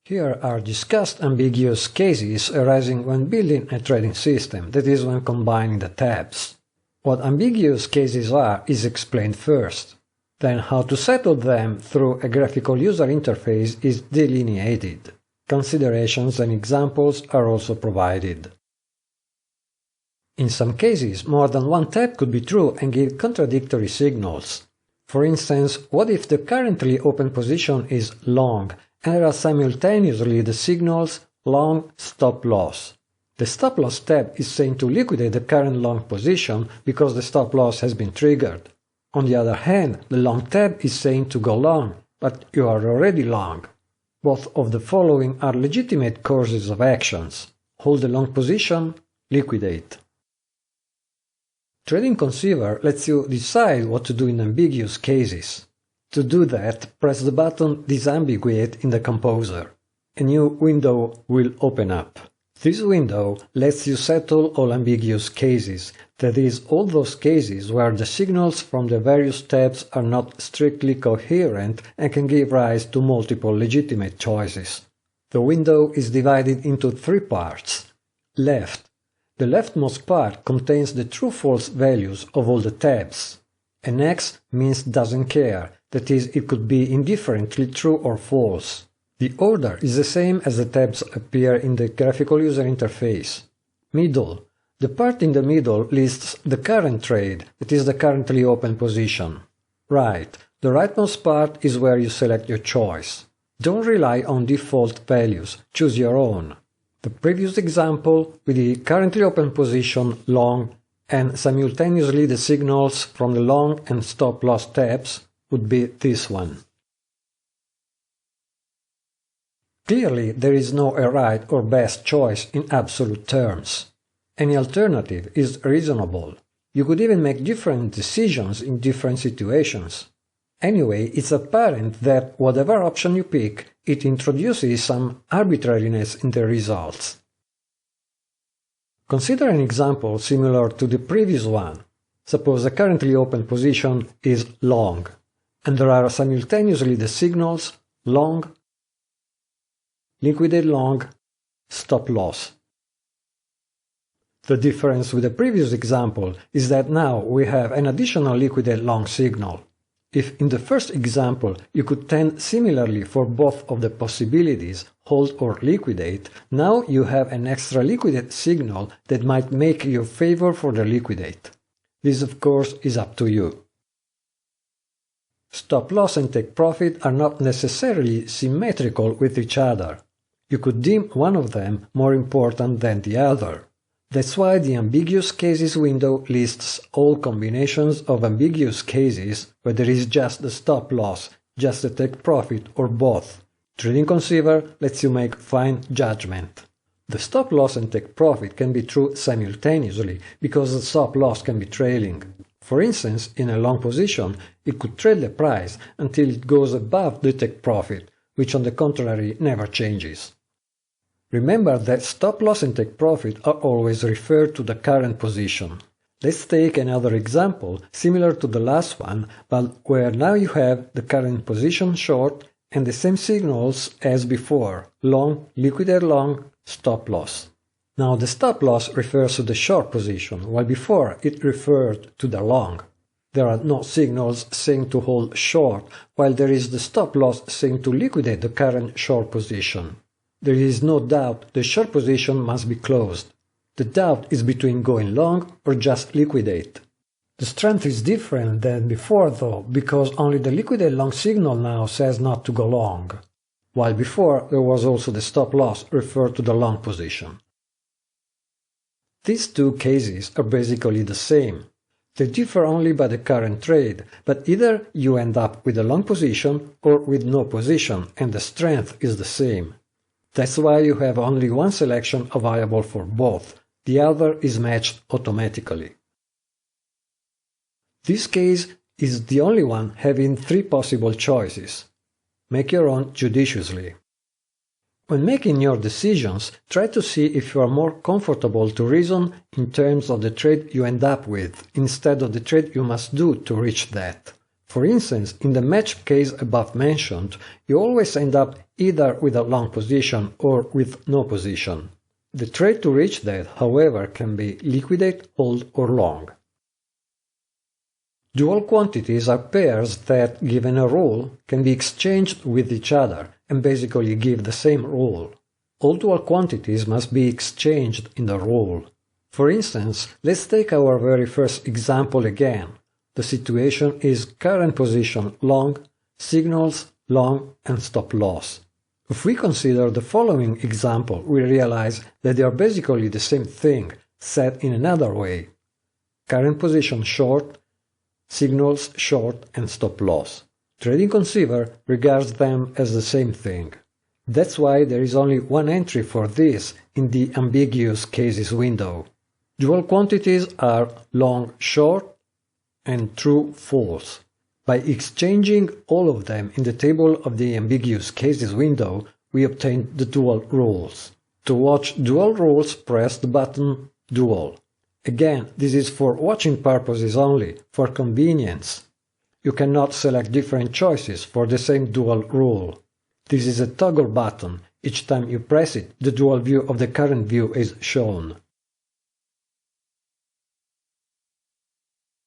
Here are discussed ambiguous cases arising when building a trading system, that is, when combining the tabs. What ambiguous cases are is explained first. Then how to settle them through a graphical user interface is delineated. Considerations and examples are also provided. In some cases, more than one tab could be true and give contradictory signals. For instance, what if the currently open position is long and there are simultaneously the signals long stop loss? The stop loss tab is saying to liquidate the current long position because the stop loss has been triggered. On the other hand, the long tab is saying to go long, but you are already long. Both of the following are legitimate courses of actions. Hold the long position, liquidate. Trading Conceiver lets you decide what to do in ambiguous cases. To do that, press the button Disambiguate in the Composer. A new window will open up. This window lets you settle all ambiguous cases, that is, all those cases where the signals from the various tabs are not strictly coherent and can give rise to multiple legitimate choices. The window is divided into three parts. Left. The leftmost part contains the true-false values of all the tabs. An X means doesn't care, that is, it could be indifferently true or false. The order is the same as the tabs appear in the Graphical User Interface. Middle. The part in the middle lists the current trade, that is the currently open position. Right. The rightmost part is where you select your choice. Don't rely on default values, choose your own. The previous example, with the currently open position long and simultaneously the signals from the long and stop loss tabs, would be this one. Clearly, there is no a right or best choice in absolute terms. Any alternative is reasonable. You could even make different decisions in different situations. Anyway, it's apparent that whatever option you pick, it introduces some arbitrariness in the results. Consider an example similar to the previous one. Suppose the currently open position is long, and there are simultaneously the signals long, liquidate long, stop loss. The difference with the previous example is that now we have an additional liquidate long signal. If in the first example you could tend similarly for both of the possibilities, hold or liquidate, now you have an extra liquidate signal that might make you favor for the liquidate. This of course is up to you. Stop loss and take profit are not necessarily symmetrical with each other. You could deem one of them more important than the other. That's why the ambiguous cases window lists all combinations of ambiguous cases where there is just the stop loss, just the take profit, or both. Trading Conceiver lets you make fine judgment. The stop loss and take profit can be true simultaneously because the stop loss can be trailing. For instance, in a long position, it could trail the price until it goes above the take profit, which on the contrary never changes. Remember that stop loss and take profit are always referred to the current position. Let's take another example similar to the last one, but where now you have the current position short and the same signals as before, long, liquidate long, stop loss. Now the stop loss refers to the short position, while before it referred to the long. There are no signals saying to hold short, while there is the stop loss saying to liquidate the current short position. There is no doubt the short position must be closed. The doubt is between going long or just liquidate. The strength is different than before though, because only the liquidate long signal now says not to go long, while before there was also the stop loss referred to the long position. These two cases are basically the same. They differ only by the current trade, but either you end up with a long position or with no position, and the strength is the same. That's why you have only one selection available for both, the other is matched automatically. This case is the only one having three possible choices. Make your own judiciously. When making your decisions, try to see if you are more comfortable to reason in terms of the trade you end up with, instead of the trade you must do to reach that. For instance, in the match case above mentioned, you always end up either with a long position or with no position. The trait to reach that, however, can be liquidate, hold, or long. Dual quantities are pairs that, given a rule, can be exchanged with each other and basically give the same rule. All dual quantities must be exchanged in the rule. For instance, let's take our very first example again. The situation is current position long, signals long, and stop loss. If we consider the following example, we realize that they are basically the same thing, said in another way. Current position short, signals short, and stop loss. Trading Conceiver regards them as the same thing. That's why there is only one entry for this in the ambiguous cases window. Dual quantities are long short and true false. By exchanging all of them in the table of the ambiguous cases window, we obtain the dual rules. To watch dual rules, press the button Dual. Again, this is for watching purposes only, for convenience. You cannot select different choices for the same dual rule. This is a toggle button. Each time you press it, the dual view of the current view is shown.